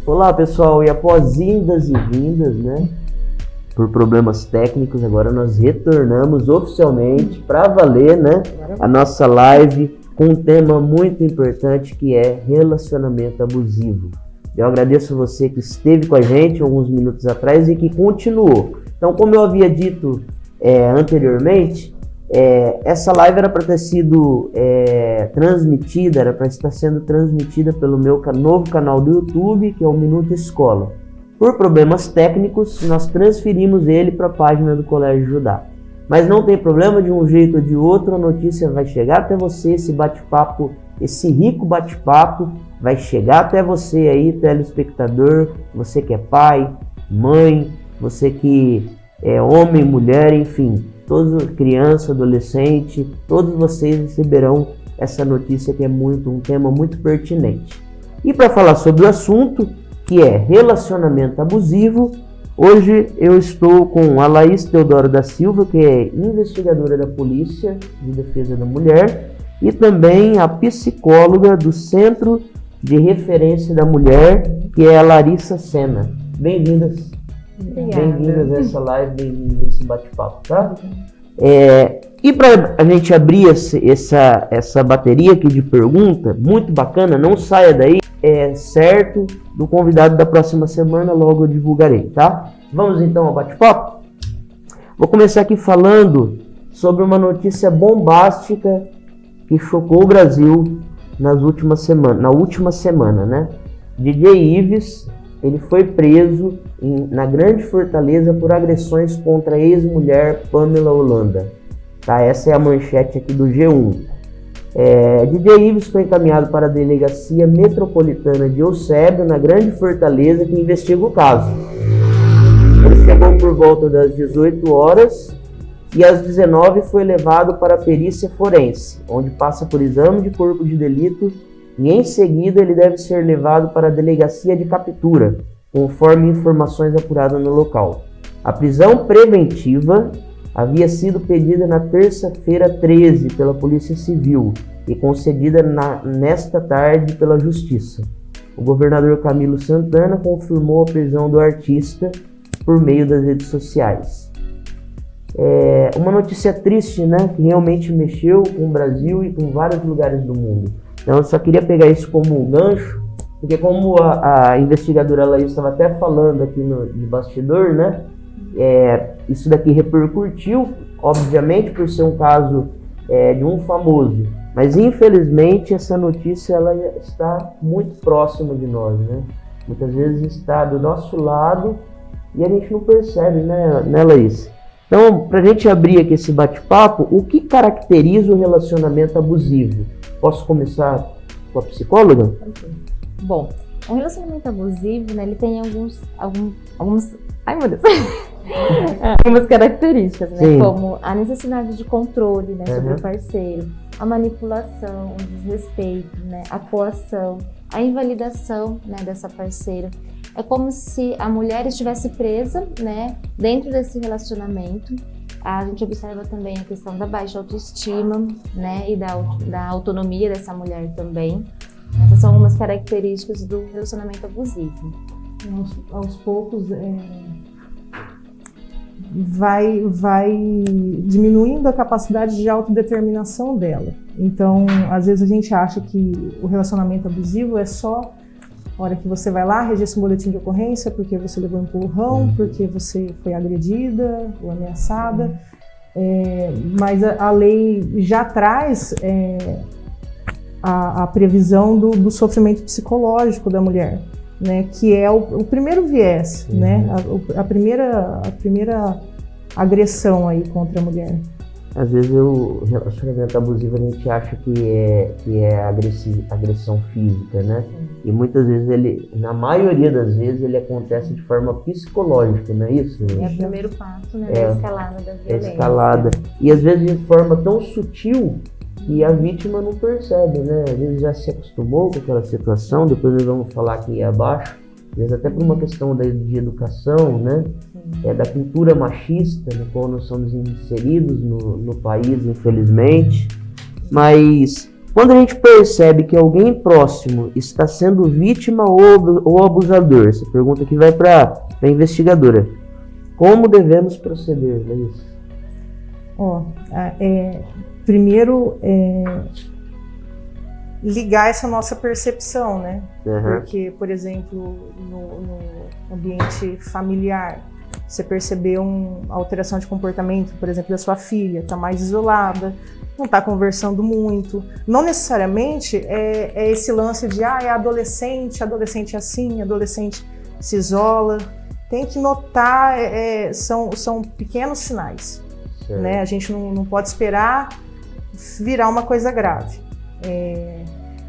Olá pessoal, e após indas e vindas, né, por problemas técnicos, agora nós retornamos oficialmente para valer, né, a nossa live com um tema muito importante que é relacionamento abusivo. Eu agradeço você que esteve com a gente alguns minutos atrás e que continuou. Então, como eu havia dito anteriormente, essa live era para ter sido transmitida, era para estar sendo transmitida pelo meu novo canal do YouTube, que é o Minuto Escola. Por problemas técnicos, nós transferimos ele para a página do Colégio Judá. Mas não tem problema, de um jeito ou de outro, a notícia vai chegar até você, esse bate-papo, esse rico bate-papo vai chegar até você aí, telespectador, você que é pai, mãe, você que é homem, mulher, enfim, toda criança, adolescente, todos vocês receberão essa notícia que é um tema muito pertinente. E para falar sobre o assunto, que é relacionamento abusivo, hoje eu estou com a Laís Teodoro da Silva, que é investigadora da Polícia de Defesa da Mulher, e também a psicóloga do Centro de Referência da Mulher, que é a Larissa Sena. Bem-vindas. Bem-vindas a essa live, bem-vindas a esse bate-papo, tá? E para a gente abrir essa bateria aqui de pergunta, muito bacana, não saia daí, certo? Do convidado da próxima semana, logo eu divulgarei, tá? Vamos então ao bate-papo? Vou começar aqui falando sobre uma notícia bombástica que chocou o Brasil na última semana, né? DJ Ives, ele foi preso na Grande Fortaleza por agressões contra a ex-mulher Pamela Holanda. Tá? Essa é a manchete aqui do G1. DJ Ives foi encaminhado para a Delegacia Metropolitana de Eusébio, na Grande Fortaleza, que investiga o caso. Ele chegou por volta das 18 horas e às 19 foi levado para a perícia forense, onde passa por exame de corpo de delito e em seguida ele deve ser levado para a Delegacia de Captura, conforme informações apuradas no local. A prisão preventiva havia sido pedida na terça-feira 13 pela Polícia Civil e concedida nesta tarde pela Justiça. O governador Camilo Santana confirmou a prisão do artista por meio das redes sociais. Uma notícia triste, né, que realmente mexeu com o Brasil e com vários lugares do mundo. Então eu só queria pegar isso como um gancho, porque como a investigadora Laís estava até falando aqui de bastidor, né? Isso daqui repercutiu, obviamente, por ser um caso de um famoso. Mas infelizmente essa notícia ela está muito próxima de nós, né? Muitas vezes está do nosso lado e a gente não percebe, né Laís? Então, para a gente abrir aqui esse bate-papo, o que caracteriza o relacionamento abusivo? Posso começar com a psicóloga? Bom, o relacionamento abusivo, né, ele tem algumas características, né, como a necessidade de controle, né, sobre o parceiro, a manipulação, o desrespeito, né, a coação, a invalidação, né, dessa parceira. É como se a mulher estivesse presa, né, dentro desse relacionamento. A gente observa também a questão da baixa autoestima, né, e da autonomia dessa mulher também. Essas são algumas características do relacionamento abusivo. Aos poucos vai diminuindo a capacidade de autodeterminação dela. Então, às vezes a gente acha que o relacionamento abusivo é só a hora que você vai lá, registra um boletim de ocorrência porque você levou um empurrão, porque você foi agredida ou ameaçada, mas a lei já traz a previsão do sofrimento psicológico da mulher, né, que é o primeiro viés, né, a primeira agressão aí contra a mulher. Às vezes o relacionamento abusivo a gente acha que é agressão física, né? E muitas vezes na maioria das vezes, ele acontece de forma psicológica, não é isso? É o primeiro passo, né, da escalada da violência. Escalada. E às vezes de forma tão sutil que a vítima não percebe, né? Às vezes já se acostumou com aquela situação, depois nós vamos falar aqui abaixo às vezes até por uma questão de educação, né? Da cultura machista, na qual nós somos inseridos no país, infelizmente. Mas quando a gente percebe que alguém próximo está sendo vítima ou abusador, essa pergunta aqui vai para a investigadora. Como devemos proceder, Laís? Primeiro, ligar essa nossa percepção, né? Porque, por exemplo, no ambiente familiar, você percebeu uma alteração de comportamento, por exemplo, da sua filha, está mais isolada, não está conversando muito. Não necessariamente é esse lance de é adolescente é assim, adolescente se isola. Tem que notar, são pequenos sinais, né? A gente não pode esperar virar uma coisa grave.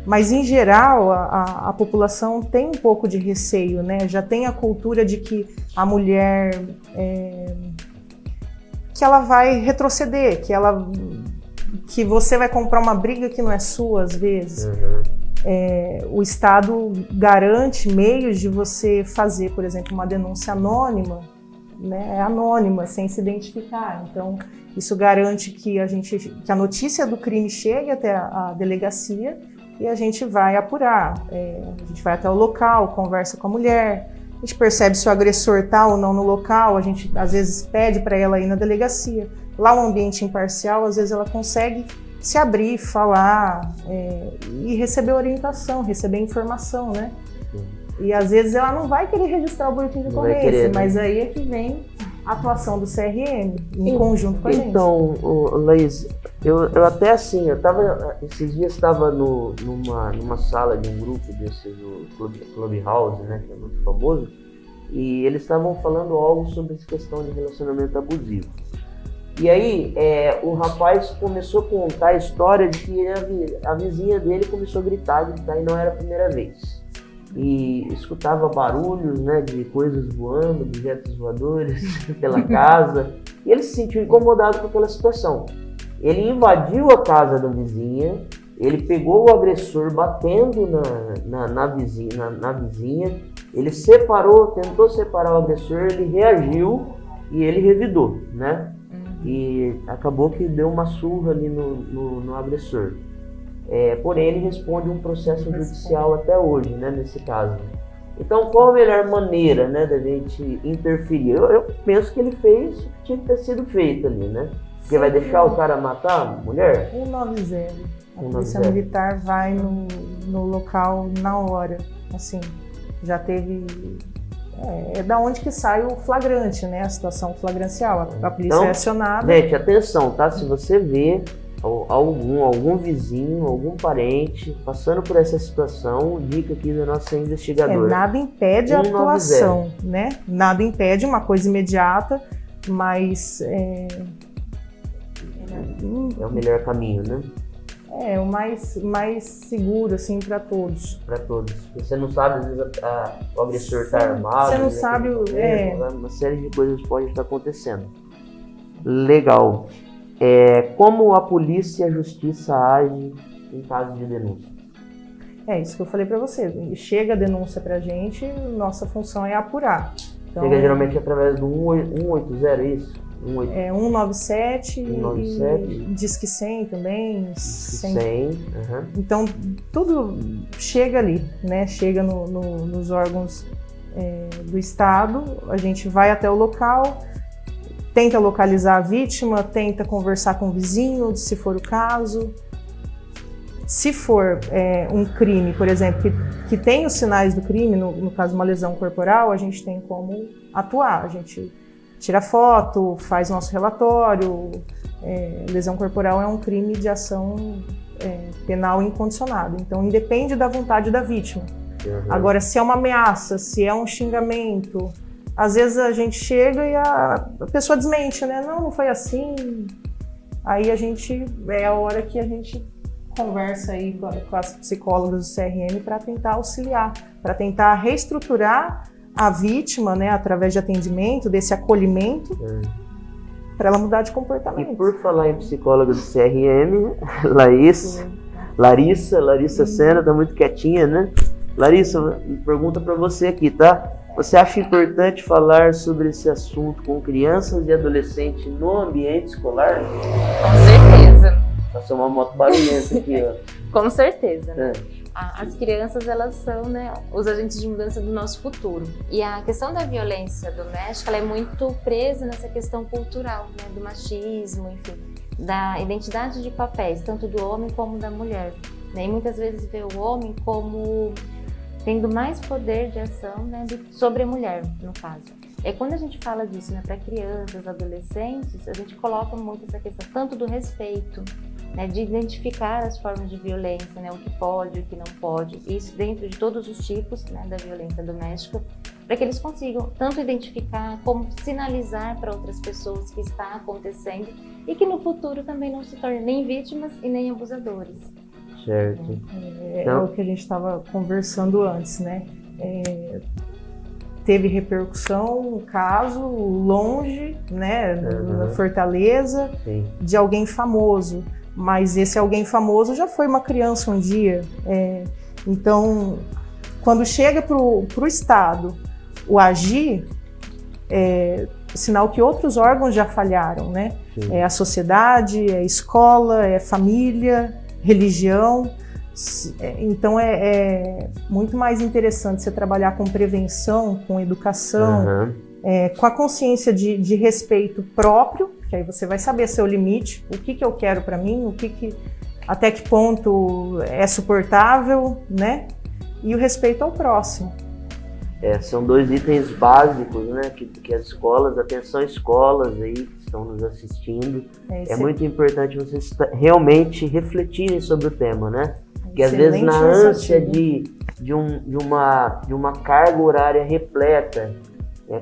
Mas, em geral, a população tem um pouco de receio, né? Já tem a cultura de que a mulher que ela vai retroceder, que você vai comprar uma briga que não é sua, às vezes. O Estado garante meios de você fazer, por exemplo, uma denúncia anônima, né? Anônima, sem se identificar. Então, isso garante que a notícia do crime chegue até a delegacia e a gente vai apurar. A gente vai até o local, conversa com a mulher, a gente percebe se o agressor está ou não no local, a gente às vezes pede para ela ir na delegacia. Lá um ambiente imparcial, às vezes ela consegue se abrir, falar e receber orientação, receber informação, né? E às vezes ela não vai querer registrar o boletim de ocorrência, mas aí é que vem a atuação do CRM em conjunto com a gente. Então, Laís, eu até assim, esses dias estava numa sala de um grupo desses, o Clubhouse, né, que é muito famoso, e eles estavam falando algo sobre essa questão de relacionamento abusivo. E aí, o rapaz começou a contar a história de que a vizinha dele começou a gritar e não era a primeira vez. E escutava barulhos, né, de coisas voando, objetos voadores pela casa, e ele se sentiu incomodado com aquela situação. Ele invadiu a casa da vizinha, ele pegou o agressor batendo na vizinha, ele tentou separar o agressor, ele reagiu e ele revidou, né? E acabou que deu uma surra ali no agressor. Porém, ele responde um processo judicial até hoje, né, nesse caso. Então, qual a melhor maneira, né, da gente interferir? Eu penso que ele fez o que tinha que ter sido feito ali, né? Porque vai deixar o cara matar a mulher? 190. A polícia militar vai no local na hora, assim, já teve... da onde que sai o flagrante, né? A situação flagrancial. A polícia é acionada. Gente, atenção, tá? Se você vê algum vizinho, algum parente passando por essa situação, dica aqui da nossa investigadora. Nada impede a atuação, né? Nada impede uma coisa imediata, mas... É o melhor caminho, né? O mais seguro, assim, para todos. Para todos. Você não sabe, às vezes, o agressor está armado. Você não sabe... Uma série de coisas pode estar acontecendo. Legal. Como a polícia e a justiça agem em caso de denúncia? Isso que eu falei para você. Chega a denúncia para a gente, nossa função é apurar. Então, chega geralmente através do 180, é isso? 197 e Disque 100 também. 100. Então, tudo chega ali, né? Chega nos órgãos do Estado, a gente vai até o local, tenta localizar a vítima, tenta conversar com o vizinho, se for o caso. Se for um crime, por exemplo, que tem os sinais do crime, no caso uma lesão corporal, a gente tem como atuar. A gente tira foto, faz nosso relatório. Lesão corporal é um crime de ação penal incondicionada. Então, independe da vontade da vítima. Agora, se é uma ameaça, se é um xingamento, às vezes a gente chega e a pessoa desmente, né? Não foi assim. Aí é a hora que a gente conversa aí com as psicólogas do CRM para tentar auxiliar, para tentar reestruturar a vítima, né, através de atendimento, desse acolhimento, para ela mudar de comportamento. E por falar em psicóloga do CRM, Larissa Sena, tá muito quietinha, né? Larissa, pergunta para você aqui, tá? Você acha importante falar sobre esse assunto com crianças e adolescentes no ambiente escolar? Com certeza. Passou uma moto barulhenta aqui, ó. Com certeza, né? As crianças, elas são, né, os agentes de mudança do nosso futuro. E a questão da violência doméstica, ela é muito presa nessa questão cultural, né, do machismo, enfim, da identidade de papéis, tanto do homem como da mulher. Né? E muitas vezes vê o homem como tendo mais poder de ação, né, sobre a mulher, no caso. É quando a gente fala disso, né, para crianças, adolescentes, a gente coloca muito essa questão tanto do respeito, né, de identificar as formas de violência, né, o que pode, o que não pode, isso dentro de todos os tipos, né, da violência doméstica, para que eles consigam tanto identificar como sinalizar para outras pessoas que está acontecendo e que no futuro também não se tornem nem vítimas e nem abusadores. Certo. É o que a gente estava conversando antes, né? Teve repercussão, um caso longe, né, na Fortaleza, sim, de alguém famoso. Mas esse alguém famoso já foi uma criança um dia. Então, quando chega para o Estado o agir, sinal que outros órgãos já falharam, né? É a sociedade, é a escola, é a família, religião. Então é muito mais interessante você trabalhar com prevenção, com educação, com a consciência de respeito próprio, que aí você vai saber seu limite, o que eu quero para mim, até que ponto é suportável, né? E o respeito ao próximo. São dois itens básicos, né? Que as escolas, atenção escolas aí que estão nos assistindo, é muito importante vocês realmente refletirem sobre o tema, né? Porque às vezes na ânsia de uma carga horária repleta,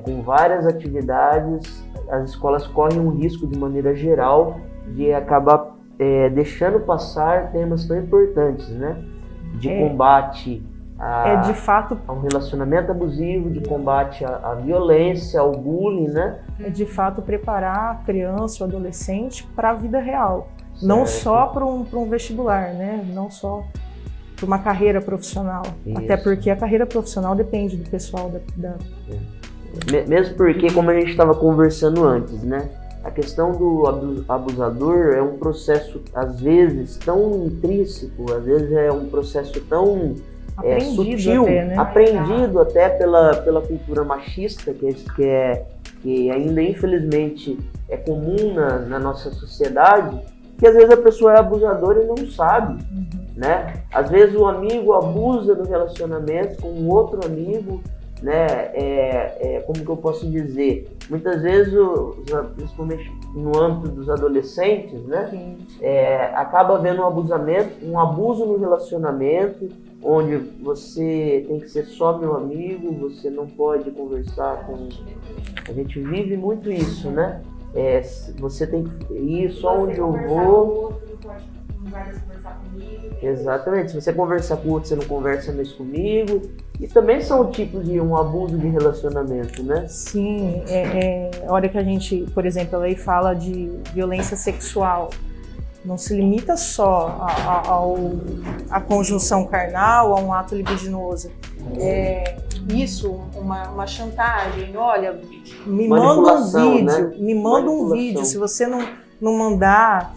com várias atividades, as escolas correm um risco de maneira geral de acabar deixando passar temas tão importantes, né? De combate de fato, a um relacionamento abusivo, de combate à violência, ao bullying, né? É de fato preparar a criança, o adolescente para a vida real. Certo. Não só para um vestibular, né? Não só para uma carreira profissional. Isso. Até porque a carreira profissional depende do pessoal Mesmo porque, como a gente estava conversando antes, né? A questão do abusador é um processo, às vezes, tão intrínseco, às vezes é um processo tão sutil, até, né? Aprendido até pela cultura machista, que ainda, infelizmente, é comum na nossa sociedade, que às vezes a pessoa é abusadora e não sabe, né? Às vezes o amigo abusa do relacionamento com um outro amigo, né? Como que eu posso dizer? Muitas vezes, principalmente no âmbito dos adolescentes, né? Acaba havendo um abuso no relacionamento, onde você tem que ser só meu amigo, você não pode conversar com... A gente vive muito isso, né? Você tem que ir só onde eu vou. Não vai conversar comigo. Exatamente. Se você conversar com o outro, você não conversa mais comigo. E também são tipos de um abuso de relacionamento, né? Sim. A hora que a gente, por exemplo, a lei fala de violência sexual, não se limita só à conjunção carnal, a um ato libidinoso. Uma chantagem, olha, me manda um vídeo, né? Me manda um vídeo, se você não mandar,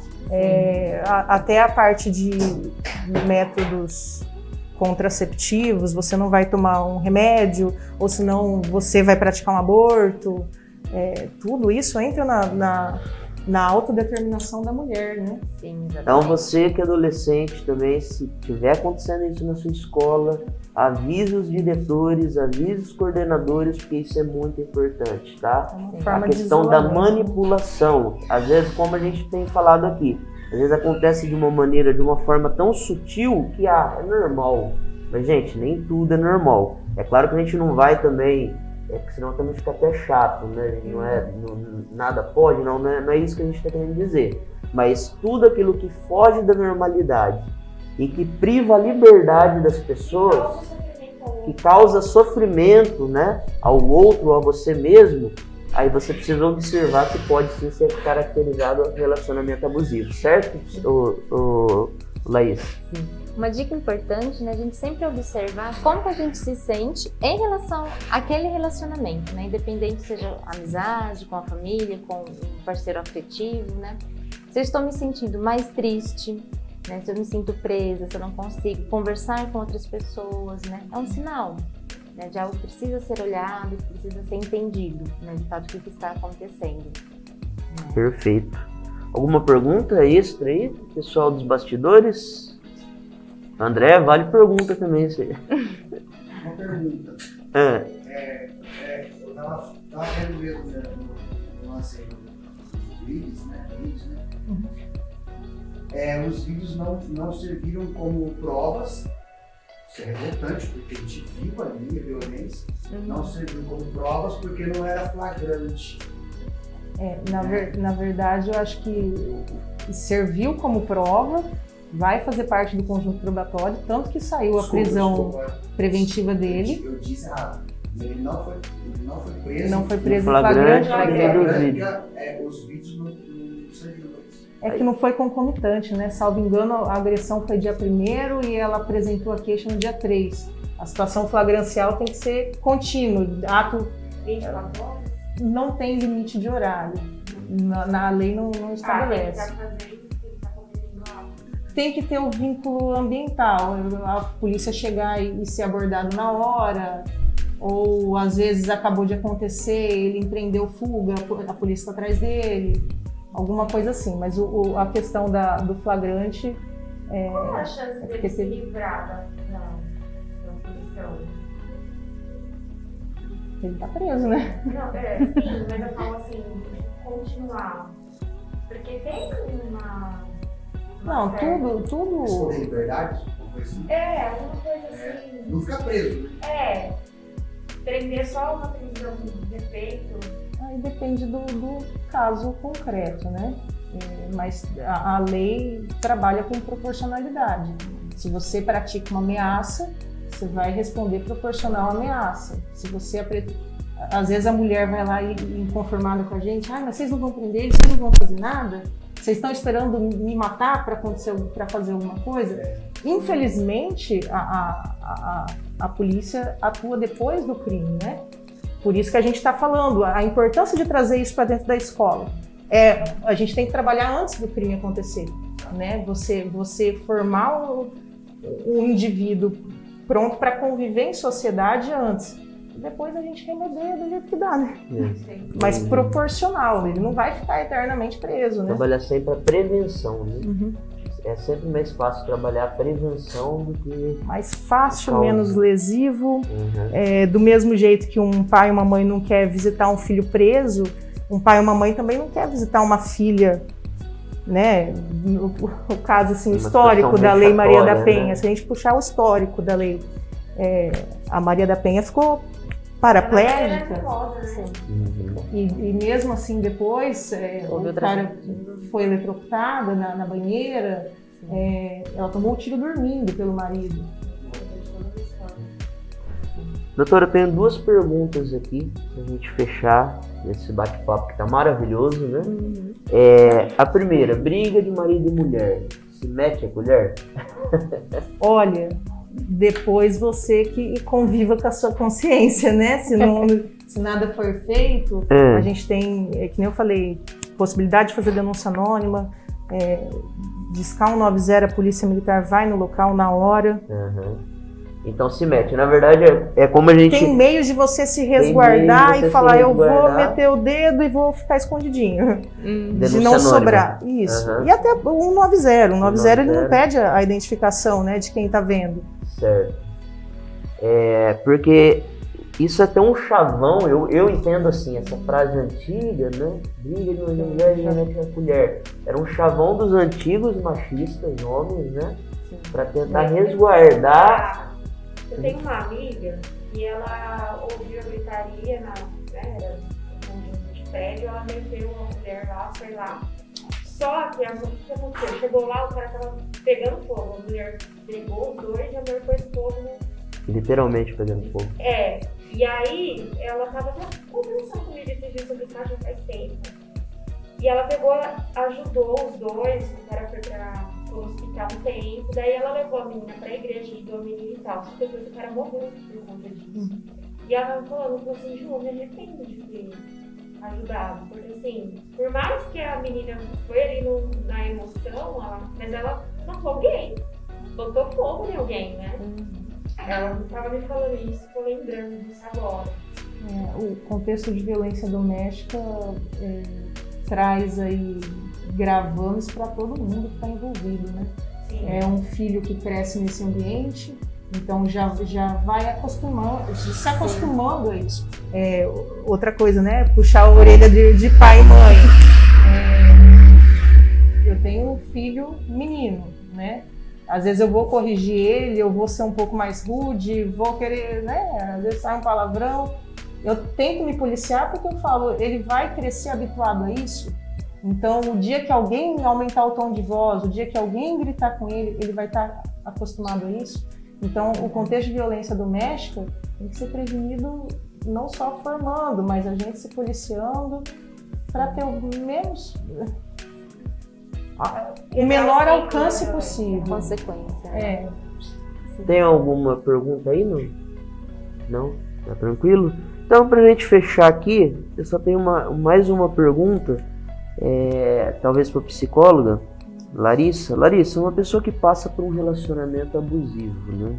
até a parte de métodos contraceptivos, você não vai tomar um remédio, ou senão você vai praticar um aborto, tudo isso entra na autodeterminação da mulher, né? Sim, exatamente. Então você que é adolescente também, se tiver acontecendo isso na sua escola, avise os diretores, avise os coordenadores, porque isso é muito importante, tá? A questão da manipulação, às vezes, como a gente tem falado aqui, às vezes acontece de uma forma tão sutil que é normal. Mas, gente, nem tudo é normal. É claro que a gente não vai também... porque senão também fica até chato, né? Nada pode, não é isso que a gente está querendo dizer. Mas tudo aquilo que foge da normalidade e que priva a liberdade das pessoas, que causa sofrimento, né, ao outro ou a você mesmo, aí você precisa observar que pode sim ser caracterizado relacionamento abusivo, certo, Laís. Sim. Uma dica importante, né, a gente sempre observar como que a gente se sente em relação àquele relacionamento, né, independente seja amizade, com a família, com um parceiro afetivo, né. Se eu estou me sentindo mais triste, né, se eu me sinto presa, se eu não consigo conversar com outras pessoas, né, é um sinal, né, de algo que precisa ser olhado, que precisa ser entendido, né, de fato o que está acontecendo. Né. Perfeito. Alguma pergunta extra aí, pessoal dos bastidores? André, vale pergunta também. Uma pergunta. Eu tava vendo mesmo no lance dos vídeos, né? Os vídeos não serviram como provas. Isso é revoltante, porque a gente viu ali a violência. Não serviu como provas porque não era flagrante. Na verdade, eu acho que serviu como prova, vai fazer parte do conjunto probatório, tanto que saiu a prisão preventiva dele. Eu disse errado. Ele não foi preso. Não foi preso em flagrante. Os vídeos não serviram para isso. É que não foi concomitante, né? Salvo engano, a agressão foi dia 1º e ela apresentou a queixa no dia 3. A situação flagrancial tem que ser contínua. Ato 24 horas? Não tem limite de horário. Na lei não estabelece. Tem que ter o vínculo ambiental, a polícia chegar e ser abordado na hora, ou às vezes acabou de acontecer, ele empreendeu fuga, a polícia está atrás dele, alguma coisa assim. Mas a questão do flagrante qual a chance dele se livrar da punição? Ele tá preso, né? Não, sim, mas eu falo assim, continuar. Porque tem uma não, tudo. Escolher liberdade? Alguma coisa assim. Não ficar preso. Prender só uma prisão de efeito. Aí depende do caso concreto, né? Mas a lei trabalha com proporcionalidade. Se você pratica uma ameaça, você vai responder proporcional à ameaça. Se você às vezes a mulher vai lá inconformada com a gente, mas vocês não vão prender ele, vocês não vão fazer nada? Vocês estão esperando me matar para fazer alguma coisa? Infelizmente, a polícia atua depois do crime, né? Por isso que a gente está falando, a importância de trazer isso para dentro da escola. A gente tem que trabalhar antes do crime acontecer, né? Você formar um indivíduo pronto para conviver em sociedade antes. Depois a gente remedeia do jeito que dá, né? Mas proporcional, ele não vai ficar eternamente preso, né? Trabalhar sempre a prevenção, né? É sempre mais fácil trabalhar a prevenção do que... Mais fácil, menos lesivo. Do mesmo jeito que um pai e uma mãe não quer visitar um filho preso, um pai e uma mãe também não quer visitar uma filha, né? O caso assim, histórico da Lei Maria da Penha, né? Se a gente puxar o histórico da lei, a Maria da Penha ficou paraplégica. E mesmo assim depois o cara foi eletrocutado na banheira, ela tomou o tiro dormindo pelo marido. Doutora, eu tenho 2 perguntas aqui pra gente fechar esse bate-papo que tá maravilhoso, né? A primeira, briga de marido e mulher, se mete a colher? Olha, depois você que conviva com a sua consciência, né? Se nada for feito, a gente tem, que nem eu falei, possibilidade de fazer denúncia anônima, discar 190, a polícia militar vai no local na hora. Então se mete. Na verdade, é como a gente... Tem meios de você se resguardar e falar, eu vou meter o dedo e vou ficar escondidinho. De não sobrar. Isso. E até o 190. O 190 ele não pede a identificação, né, de quem tá vendo. Certo. Porque isso é até um chavão, eu entendo assim, essa frase antiga, né? Briga de mulher e mete a colher. Era um chavão dos antigos machistas, homens, né? Para tentar resguardar. Eu tenho uma amiga e ela ouviu a gritaria era um de prédio, ela meteu uma mulher lá, sei lá. Só que o que aconteceu? Chegou lá, o cara tava pegando fogo, a mulher pegou os dois e a mulher pôs fogo. Literalmente pegando fogo. E aí ela tava conversando comigo esses dias sobre isso, já faz tempo. E ela pegou, ajudou os dois, o cara foi pro hospital. tava um tempo, daí ela levou a menina pra igreja, ajudou a menina e tal. Só que depois o cara morreu por conta disso. E ela falou assim, Ju, me arrependo de ter ajudado. Porque assim, por mais que a menina foi ali na emoção, mas ela matou alguém. Botou fogo em alguém, né? Ela tava me falando isso, tô lembrando disso agora. O contexto de violência doméstica traz aí gravames para todo mundo que está envolvido, né? Sim. É um filho que cresce nesse ambiente, então já vai se acostumando a isso. Outra coisa, né? Puxar a orelha de pai e mãe. Eu tenho um filho menino, né? Às vezes eu vou corrigir ele, eu vou ser um pouco mais rude, vou querer, né? Às vezes sai um palavrão. Eu tento me policiar porque eu falo, ele vai crescer habituado a isso. Então, o dia que alguém aumentar o tom de voz, o dia que alguém gritar com ele, ele vai estar acostumado a isso. Então, o contexto de violência doméstica tem que ser prevenido não só formando, mas a gente se policiando para ter o menor alcance possível. Consequência. Tem alguma pergunta aí, não? Tá tranquilo? Então, pra gente fechar aqui, eu só tenho mais uma pergunta, talvez para a psicóloga, Larissa. Larissa, uma pessoa que passa por um relacionamento abusivo, né?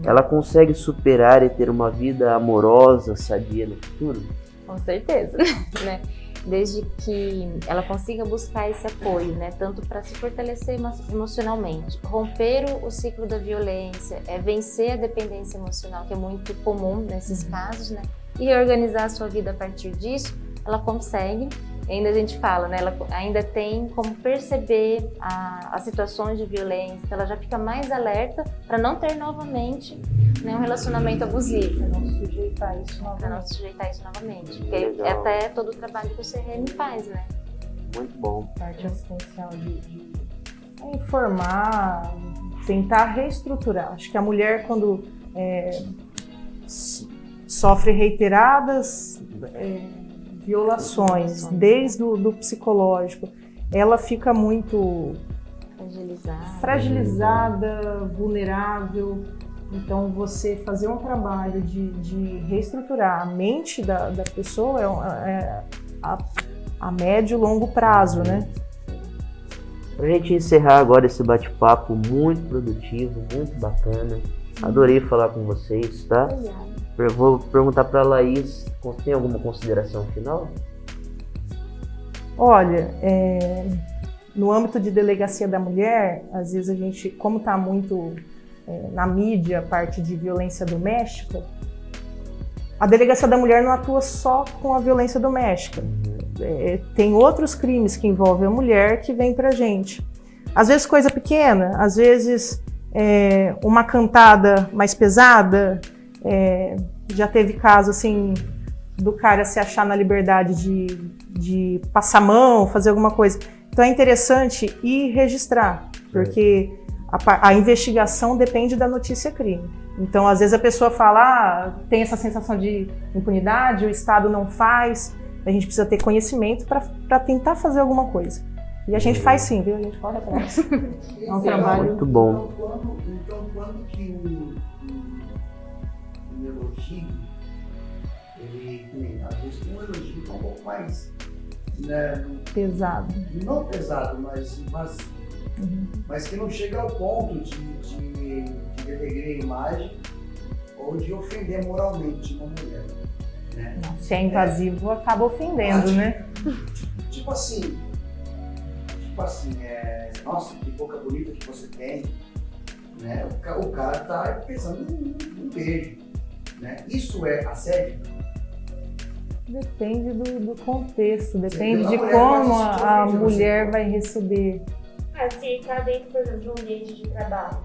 Ela consegue superar e ter uma vida amorosa, sadia no futuro? Com certeza, né? Desde que ela consiga buscar esse apoio, né? Tanto para se fortalecer emocionalmente, romper o ciclo da violência, vencer a dependência emocional, que é muito comum nesses casos, né? E reorganizar a sua vida a partir disso, ela consegue. Ainda a gente fala, né? Ela ainda tem como perceber as situações de violência, ela já fica mais alerta para não ter novamente, né, um relacionamento abusivo. Para não sujeitar isso novamente. Porque é até todo o trabalho que o CRM faz, né? Muito bom. Parte assistencial de informar, tentar reestruturar. Acho que a mulher, quando sofre reiteradas violações, desde o psicológico, ela fica muito fragilizada, vulnerável. Então, você fazer um trabalho de reestruturar a mente da pessoa a médio e longo prazo, né? Pra gente encerrar agora esse bate-papo muito produtivo, muito bacana. Adorei falar com vocês, tá? Eu vou perguntar para a Laís, tem alguma consideração final? Olha, no âmbito de delegacia da mulher, às vezes a gente, como está muito na mídia a parte de violência doméstica, a delegacia da mulher não atua só com a violência doméstica. Tem outros crimes que envolvem a mulher que vêm pra gente. Às vezes coisa pequena, às vezes uma cantada mais pesada. Já teve caso assim do cara se achar na liberdade de passar a mão, fazer alguma coisa. Então é interessante ir registrar, porque a investigação depende da notícia crime. Então às vezes a pessoa fala, tem essa sensação de impunidade, o Estado não faz, a gente precisa ter conhecimento para tentar fazer alguma coisa. E a gente faz sim, viu? A gente corre atrás. É um trabalho muito bom. Então quando que um elogio, ele às vezes um elogio é um pouco mais, né, pesado. Não pesado, mas que não chega ao ponto de denegrir a imagem ou de ofender moralmente uma mulher, né? Se é invasivo, acaba ofendendo, né? Tipo assim, nossa, que boca bonita que você tem, né? O cara tá pensando num beijo, né? Isso é assédio? Depende do contexto, depende de como a mulher vai receber. Se está dentro, por exemplo, de um ambiente de trabalho,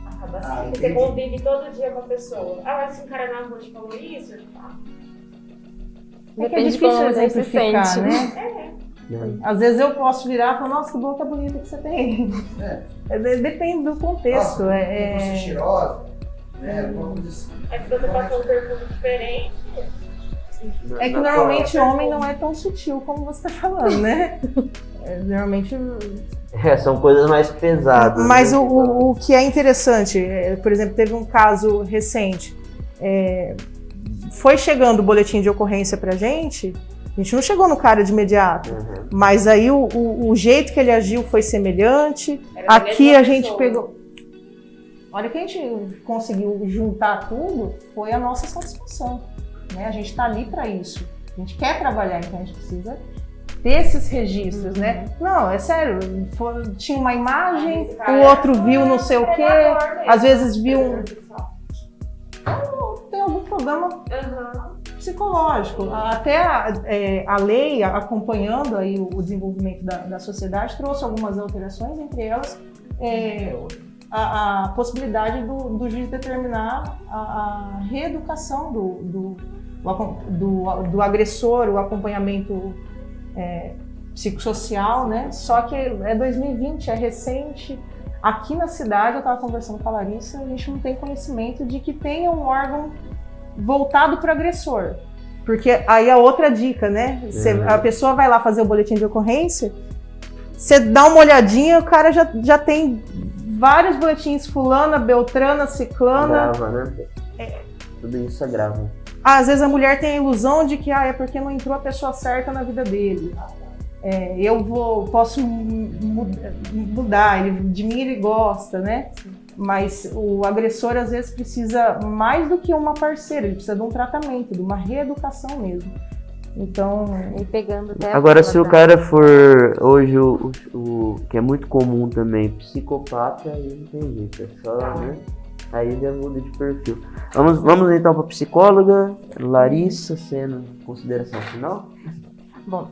acaba assim, você convive todo dia com a pessoa. Mas se um cara na rua te falou isso, é difícil exemplificar, né? Às vezes eu posso virar e falar, nossa, que boca bonita que você tem. Depende do contexto. Você cheirosa, né? Se você passou um perfume diferente, É que normalmente homem não é tão sutil como você está falando, né? Normalmente... são coisas mais pesadas. Mas né? o que é interessante, por exemplo, teve um caso recente, foi chegando o boletim de ocorrência pra gente não chegou no cara de imediato, mas aí o jeito que ele agiu foi semelhante. Aqui a gente pegou... A hora que a gente conseguiu juntar tudo, foi a nossa satisfação, né? A gente está ali para isso. A gente quer trabalhar, então a gente precisa ter esses registros, né? Não, é sério, tinha uma imagem, o outro viu não sei o quê, às vezes viu tem algum problema psicológico. Até a lei, acompanhando aí o desenvolvimento da sociedade, trouxe algumas alterações, entre elas a possibilidade do juiz determinar a reeducação do agressor, o acompanhamento psicossocial, né? Só que é 2020, é recente. Aqui na cidade, eu estava conversando com a Larissa, a gente não tem conhecimento de que tenha um órgão voltado para o agressor. Porque aí a outra dica, né? A pessoa vai lá fazer o boletim de ocorrência, você dá uma olhadinha, o cara já tem vários boletins, fulana, beltrana, ciclana. Grava, né? Tudo isso é grave. Às vezes a mulher tem a ilusão de que é porque não entrou a pessoa certa na vida dele. Posso mudar, de mim ele gosta, né? Mas o agressor às vezes precisa mais do que uma parceira, ele precisa de um tratamento, de uma reeducação mesmo. Então, e pegando até agora, se o cara for hoje o que é muito comum também, psicopata, aí não tem jeito, é só, né? Aí já muda de perfil. Vamos então para a psicóloga Larissa, sendo consideração final. Bom,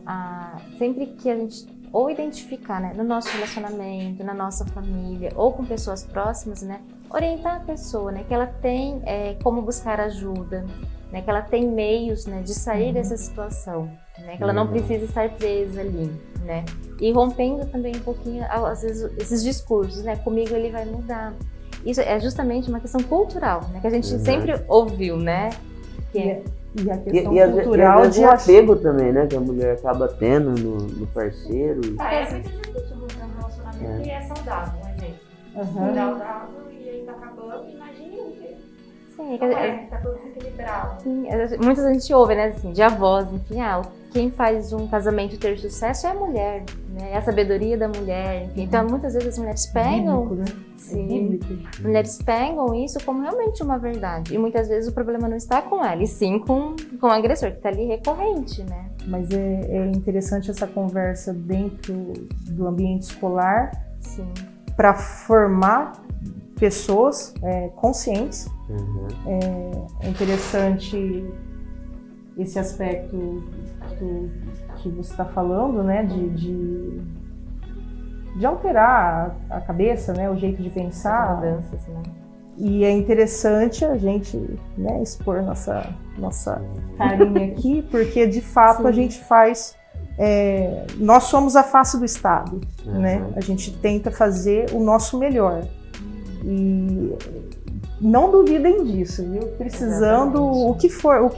sempre que a gente ou identificar, né, no nosso relacionamento, na nossa família ou com pessoas próximas, né, orientar a pessoa, né, que ela tem como buscar ajuda, né, que ela tem meios, né, de sair dessa situação, né, que ela não precisa estar presa ali, né, e rompendo também um pouquinho, às vezes, esses discursos, né, comigo ele vai mudar. Isso é justamente uma questão cultural, né, que a gente sempre ouviu, né, que e a questão cultural de apego também, né? Que a mulher acaba tendo no parceiro. É muito difícil buscar um relacionamento que é saudável, um exemplo. Saudável e aí tá acabando, imagine o quê? Sim, tá tudo desequilibrado. Sim, muitas vezes a gente ouve, né, assim, de avós, enfim, quem faz um casamento ter sucesso é a mulher, né? É a sabedoria da mulher, enfim. Então, muitas vezes as mulheres pegam... Bíblico, né? Sim, mulheres pegam isso como realmente uma verdade. E muitas vezes o problema não está com ela, e sim com o agressor, que está ali recorrente, né? Mas é interessante essa conversa dentro do ambiente escolar para formar pessoas conscientes. É interessante esse aspecto que você está falando, né, de alterar a cabeça, né, o jeito de pensar. Mudanças, né? E é interessante a gente, né, expor nossa carinha aqui, porque de fato a gente faz. Nós somos a face do Estado, né? A gente tenta fazer o nosso melhor. E não duvidem disso, viu? Precisando, o que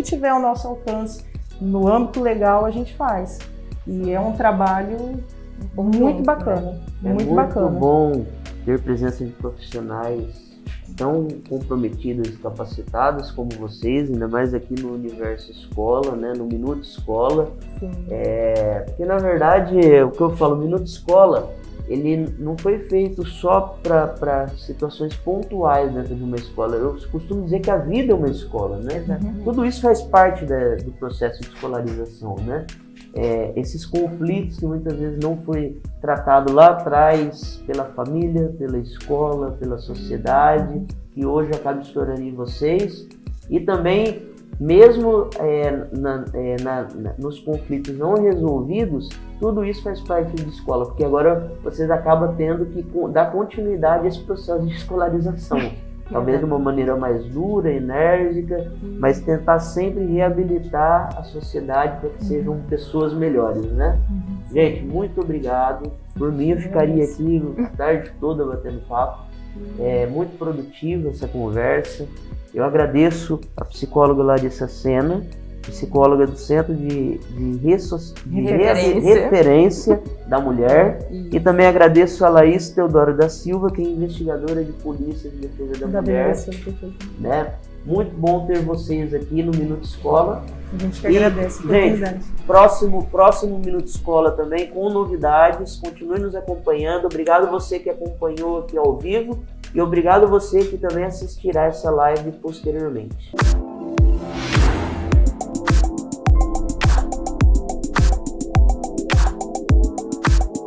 tiver ao nosso alcance no âmbito legal, a gente faz. E é um trabalho muito bacana. É muito bom ter presença de profissionais tão comprometidas e capacitadas como vocês, ainda mais aqui no Universo Escola, né? No Minuto Escola. Porque na verdade, o que eu falo, o Minuto Escola, ele não foi feito só para situações pontuais dentro de uma escola. Eu costumo dizer que a vida é uma escola, né? Tudo isso faz parte do processo de escolarização, né? Esses conflitos que muitas vezes não foi tratado lá atrás pela família, pela escola, pela sociedade, que hoje acaba estourando em vocês, e também mesmo nos conflitos não resolvidos, tudo isso faz parte da escola, porque agora vocês acabam tendo que dar continuidade a esse processo de escolarização. Talvez de uma maneira mais dura, enérgica, mas tentar sempre reabilitar a sociedade para que sejam pessoas melhores, né? Gente, muito obrigado. Por mim, eu ficaria aqui a tarde toda batendo papo. É muito produtiva essa conversa. Eu agradeço a psicóloga Larissa Sena psicóloga do Centro de Referência da Mulher. E também agradeço a Laís Teodoro da Silva, que é investigadora de polícia de defesa da mulher. Né? Muito bom ter vocês aqui no Minuto Escola. A gente que agradece a oportunidade. Próximo Minuto Escola também, com novidades. Continue nos acompanhando. Obrigado você que acompanhou aqui ao vivo. E obrigado você que também assistirá essa live posteriormente.